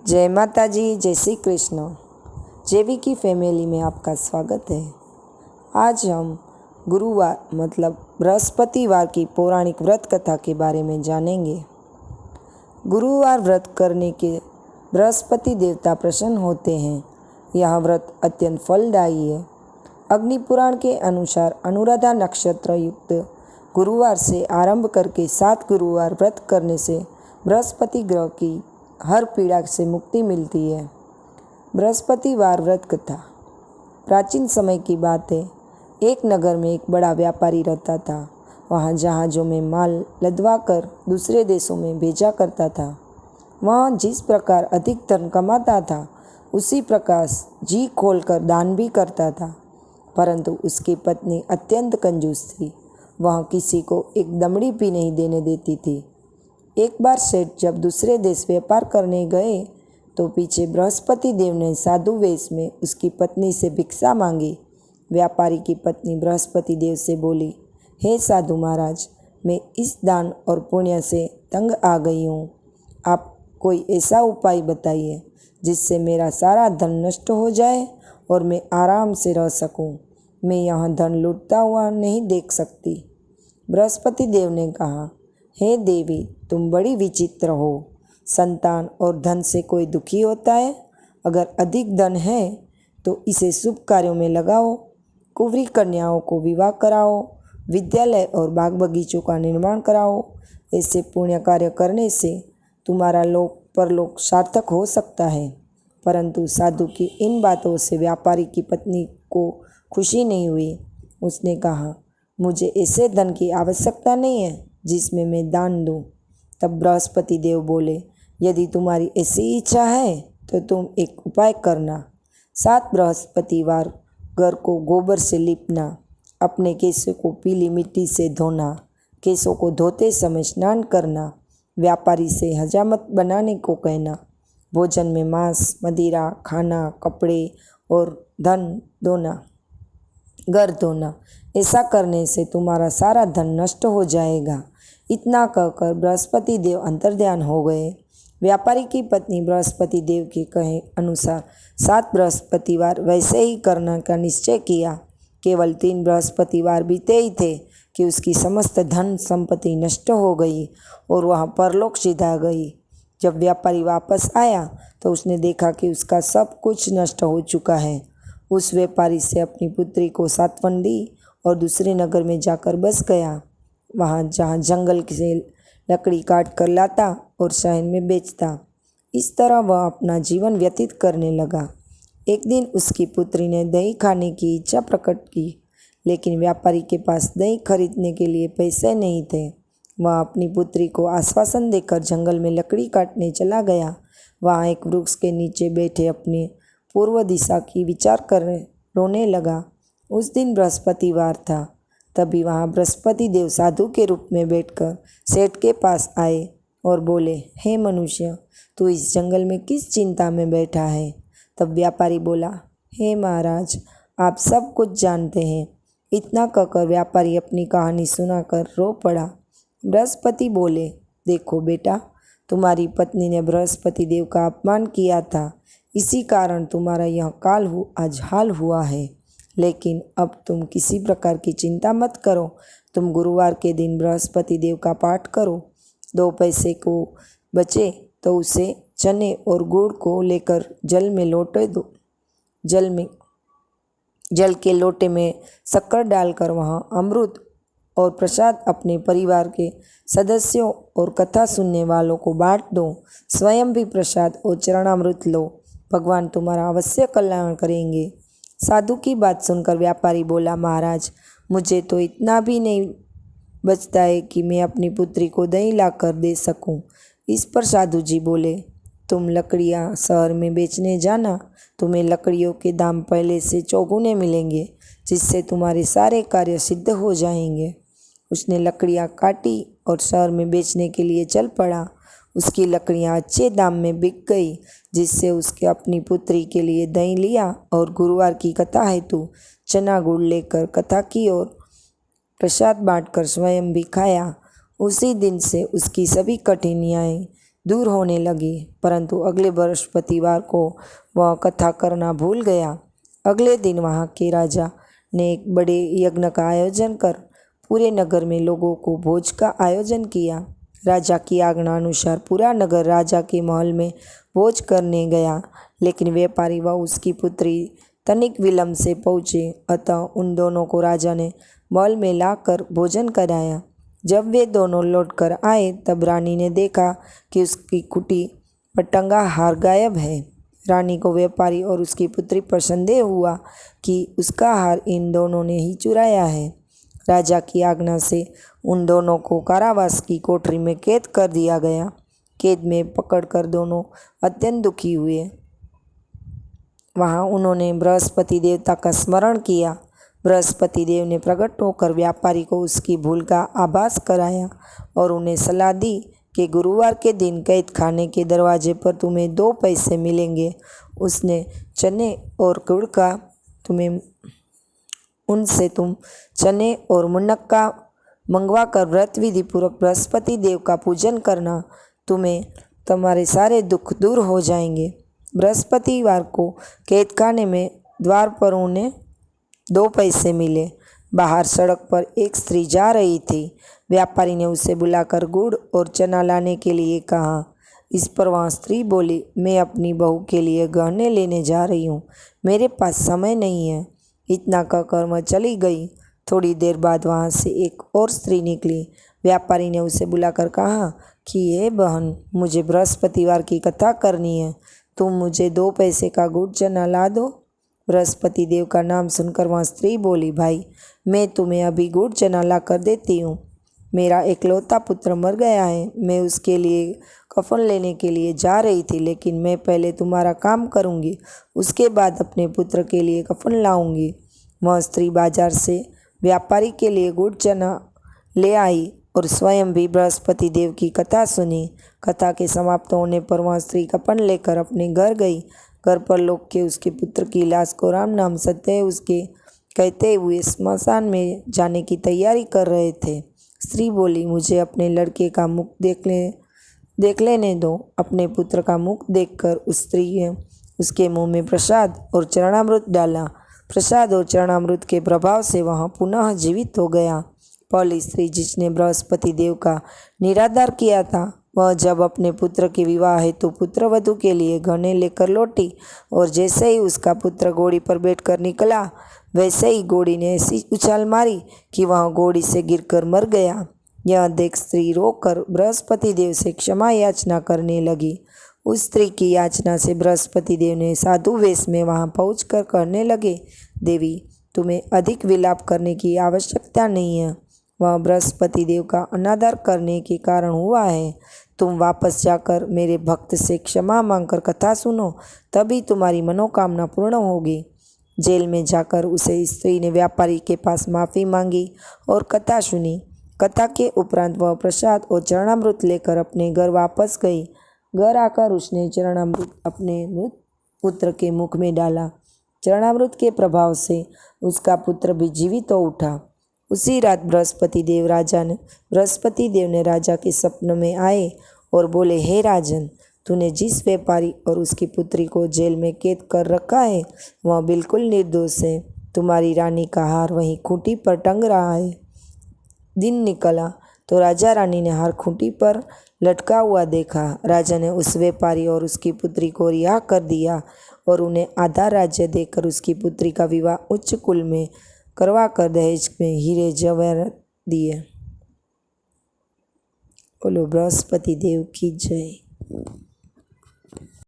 जय माता जी, जय श्री कृष्ण। जेवी की फैमिली में आपका स्वागत है। आज हम गुरुवार मतलब बृहस्पतिवार की पौराणिक व्रत कथा के बारे में जानेंगे। गुरुवार व्रत करने के बृहस्पति देवता प्रसन्न होते हैं। यह व्रत अत्यंत फलदायी है। अग्नि पुराण के अनुसार अनुराधा नक्षत्र युक्त गुरुवार से आरंभ करके 7 गुरुवार व्रत करने से बृहस्पति ग्रह की हर पीड़ा से मुक्ति मिलती है। बृहस्पतिवार व्रत कथा। प्राचीन समय की बात है। एक नगर में एक बड़ा व्यापारी रहता था। वहाँ जहाज़ों में माल लदवा कर दूसरे देशों में भेजा करता था। वह जिस प्रकार अधिक धन कमाता था उसी प्रकार जी खोलकर दान भी करता था। परंतु उसकी पत्नी अत्यंत कंजूस थी। वह किसी को एक दमड़ी भी नहीं देने देती थी। एक बार सेठ जब दूसरे देश व्यापार करने गए तो पीछे बृहस्पति देव ने साधु वेश में उसकी पत्नी से भिक्षा मांगी। व्यापारी की पत्नी बृहस्पति देव से बोली, हे साधु महाराज, मैं इस दान और पुण्य से तंग आ गई हूँ। आप कोई ऐसा उपाय बताइए जिससे मेरा सारा धन नष्ट हो जाए और मैं आराम से रह सकूँ। मैं यहाँ धन लूटता हुआ नहीं देख सकती। बृहस्पति देव ने कहा, हे देवी, तुम बड़ी विचित्र हो। संतान और धन से कोई दुखी होता है? अगर अधिक धन है तो इसे शुभ कार्यों में लगाओ। कुंवारी कन्याओं को विवाह कराओ, विद्यालय और बाग बगीचों का निर्माण कराओ। ऐसे पुण्य कार्य करने से तुम्हारा लोक परलोक सार्थक हो सकता है। परंतु साधु की इन बातों से व्यापारी की पत्नी को खुशी नहीं हुई। उसने कहा, मुझे ऐसे धन की आवश्यकता नहीं है जिसमें मैं दान दूं। तब बृहस्पति देव बोले, यदि तुम्हारी ऐसी इच्छा है तो तुम एक उपाय करना। 7 बृहस्पतिवार घर को गोबर से लीपना, अपने केशों को पीली मिट्टी से धोना, केशों को धोते समय स्नान करना, व्यापारी से हजामत बनाने को कहना, भोजन में मांस, मदिरा, खाना, कपड़े और घर धोना। ऐसा करने से तुम्हारा सारा धन नष्ट हो जाएगा। इतना कहकर बृहस्पति देव अंतर्ध्यान हो गए। व्यापारी की पत्नी बृहस्पति देव के कहे अनुसार 7 बृहस्पतिवार वैसे ही करने का निश्चय किया। केवल 3 बृहस्पतिवार बीते ही थे कि उसकी समस्त धन संपत्ति नष्ट हो गई और वह परलोक सिधा गई। जब व्यापारी वापस आया तो उसने देखा कि उसका सब कुछ नष्ट हो चुका है। उस व्यापारी से अपनी पुत्री को सांत्वना दी और दूसरे नगर में जाकर बस गया। वहाँ जहाँ जंगल से लकड़ी काट कर लाता और शहर में बेचता। इस तरह वह अपना जीवन व्यतीत करने लगा। एक दिन उसकी पुत्री ने दही खाने की इच्छा प्रकट की, लेकिन व्यापारी के पास दही खरीदने के लिए पैसे नहीं थे। वह अपनी पुत्री को आश्वासन देकर जंगल में लकड़ी काटने चला गया। वहाँ एक वृक्ष के नीचे बैठे अपनी पूर्व दिशा की विचार कर रोने लगा। उस दिन बृहस्पतिवार था। तभी वहाँ बृहस्पति देव साधु के रूप में बैठकर सेठ के पास आए और बोले, हे मनुष्य, तू इस जंगल में किस चिंता में बैठा है? तब व्यापारी बोला, हे महाराज, आप सब कुछ जानते हैं। इतना कहकर व्यापारी अपनी कहानी सुनाकर रो पड़ा। बृहस्पति बोले, देखो बेटा, तुम्हारी पत्नी ने बृहस्पति देव का अपमान किया था। इसी कारण तुम्हारा यह आज हाल हुआ है। लेकिन अब तुम किसी प्रकार की चिंता मत करो। तुम गुरुवार के दिन बृहस्पति देव का पाठ करो। 2 पैसे को बचे तो उसे चने और गुड़ को लेकर जल में लौटे दो। जल के लोटे में शक्कर डालकर वहाँ अमृत और प्रसाद अपने परिवार के सदस्यों और कथा सुनने वालों को बांट दो। स्वयं भी प्रसाद और चरणामृत लो। भगवान तुम्हारा अवश्य कल्याण करेंगे। साधु की बात सुनकर व्यापारी बोला, महाराज, मुझे तो इतना भी नहीं बचता है कि मैं अपनी पुत्री को दही लाकर दे सकूं। इस पर साधु जी बोले, तुम लकड़ियां शहर में बेचने जाना। तुम्हें लकड़ियों के दाम पहले से चौगुने मिलेंगे, जिससे तुम्हारे सारे कार्य सिद्ध हो जाएंगे। उसने लकड़ियां काटी और शहर में बेचने के लिए चल पड़ा। उसकी लकड़ियां अच्छे दाम में बिक गई, जिससे उसके अपनी पुत्री के लिए दही लिया और गुरुवार की कथा हेतु चना गुड़ लेकर कथा की और प्रसाद बांटकर स्वयं भी खाया। उसी दिन से उसकी सभी कठिनाइयाँ दूर होने लगी, परंतु अगले बृहस्पतिवार को वह कथा करना भूल गया। अगले दिन वहाँ के राजा ने एक बड़े यज्ञ का आयोजन कर पूरे नगर में लोगों को भोज का आयोजन किया। राजा की आज्ञा अनुसार पूरा नगर राजा के महल में भोज करने गया, लेकिन व्यापारी व उसकी पुत्री तनिक विलंब से पहुँचे। अतः उन दोनों को राजा ने महल में लाकर भोजन कराया। जब वे दोनों लौटकर आए तब रानी ने देखा कि उसकी कुटी पर टंगा हार गायब है। रानी को व्यापारी और उसकी पुत्री पर संदेह हुआ कि उसका हार इन दोनों ने ही चुराया है। राजा की आज्ञा से उन दोनों को कारावास की कोठरी में कैद कर दिया गया। कैद में पकड़कर दोनों अत्यंत दुखी हुए। वहाँ उन्होंने बृहस्पति देवता का स्मरण किया। बृहस्पति देव ने प्रकट होकर व्यापारी को उसकी भूल का आभास कराया और उन्हें सलाह दी कि गुरुवार के दिन कैद खाने के दरवाजे पर तुम्हें 2 पैसे मिलेंगे। उसने चने और गुड़ का उनसे तुम चने और मुनक्का मंगवा कर व्रत विधि पूर्वक बृहस्पति देव का पूजन करना। तुम्हें तुम्हारे सारे दुख दूर हो जाएंगे। बृहस्पतिवार को कैद खाने में द्वार पर उन्हें 2 पैसे मिले। बाहर सड़क पर एक स्त्री जा रही थी। व्यापारी ने उसे बुलाकर गुड़ और चना लाने के लिए कहा। इस पर वह स्त्री बोली, मैं अपनी बहू के लिए गहने लेने जा रही हूँ, मेरे पास समय नहीं है। इतना कहकर वह चली गई। थोड़ी देर बाद वहाँ से एक और स्त्री निकली। व्यापारी ने उसे बुलाकर कहा कि हे बहन, मुझे बृहस्पतिवार की कथा करनी है, तुम मुझे 2 पैसे का गुड़ चना ला दो। बृहस्पति देव का नाम सुनकर वह स्त्री बोली, भाई मैं तुम्हें अभी गुड़ चना ला कर देती हूँ। मेरा इकलौता पुत्र मर गया है, मैं उसके लिए कफन लेने के लिए जा रही थी, लेकिन मैं पहले तुम्हारा काम करूँगी, उसके बाद अपने पुत्र के लिए कफन लाऊंगी। वह स्त्री बाजार से व्यापारी के लिए गुड़ चना ले आई और स्वयं भी बृहस्पति देव की कथा सुनी। कथा के समाप्त होने पर वह स्त्री कफन लेकर अपने घर गई। घर पर लोग के उसके पुत्र की लाश को राम नाम सत्य उसके कहते हुए स्मशान में जाने की तैयारी कर रहे थे। स्त्री बोली, मुझे अपने लड़के का मुख देख लेने दो। अपने पुत्र का मुख देखकर उस स्त्री ने उसके मुंह में प्रसाद और चरणामृत डाला। प्रसाद और चरणामृत के प्रभाव से वह पुनः जीवित हो गया। पहली स्त्री जिसने बृहस्पति देव का निरादर किया था, वह जब अपने पुत्र के विवाह हेतु पुत्र वधू के लिए गहने लेकर लौटी और जैसे ही उसका पुत्र घोड़ी पर बैठकर निकला, वैसे ही घोड़ी ने ऐसी उछाल मारी कि वह घोड़ी से गिरकर मर गया। यह देख स्त्री रोकर बृहस्पति देव से क्षमा याचना करने लगी। उस स्त्री की याचना से बृहस्पति देव ने साधु वेश में वहां पहुंचकर कहने लगे, देवी तुम्हें अधिक विलाप करने की आवश्यकता नहीं है, वह बृहस्पति देव का अनादर करने के कारण हुआ है। तुम वापस जाकर मेरे भक्त से क्षमा मांगकर कथा सुनो, तभी तुम्हारी मनोकामना पूर्ण होगी। जेल में जाकर उसे स्त्री ने व्यापारी के पास माफ़ी मांगी और कथा सुनी। कथा के उपरांत वह प्रसाद और चरणामृत लेकर अपने घर वापस गई। घर आकर उसने चरणामृत अपने मृत पुत्र के मुख में डाला। चरणामृत के प्रभाव से उसका पुत्र भी जीवित हो उठा। उसी रात बृहस्पति देव ने राजा के सपने में आए और बोले, हे राजन, तूने जिस व्यापारी और उसकी पुत्री को जेल में कैद कर रखा है वह बिल्कुल निर्दोष है। तुम्हारी रानी का हार वहीं खूंटी पर टंग रहा है। दिन निकला तो राजा रानी ने हार खूंटी पर लटका हुआ देखा। राजा ने उस व्यापारी और उसकी पुत्री को रिहा कर दिया और उन्हें आधा राज्य देकर उसकी पुत्री का विवाह उच्च कुल में करवाकर दहेज में हीरे जवाहरात दिए। बोलो बृहस्पति देव की जय।